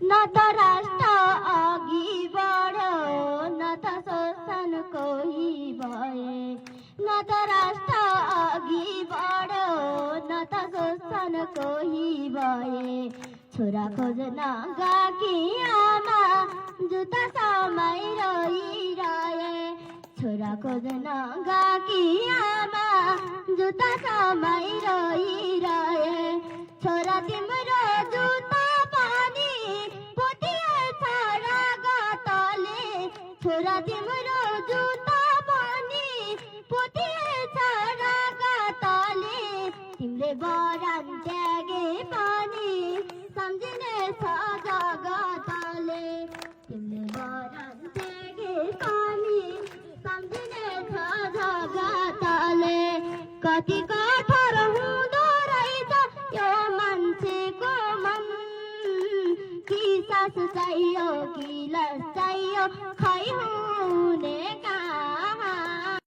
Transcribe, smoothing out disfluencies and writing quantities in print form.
न त राष्ट्र अघि बढ्यो न त शोषण कोही भए न त राष्ट्र अघि बढ्यो न त शोषण कोही भए छोरा खोज्न गएकी आमा जुत्ता समय रोइरहे छोरा खोज्न गएकी आमा जुत्ता समय रोइरहे छोरा तिम्रो जुत्ता पनि पोतिएछ रगतले छोरा तिम्रो जुत्ता पनि पोतिएछ रगतले तिमीले बरान त्यागे पनि सम्झिनेछ जगतले तिमीले बरान त्यागे पनि सम्झिनेछ जगतले कति कठोर हुँदो रहेछ यो मान्छेको मन कि सास चाहियो कि लास चाहियो खै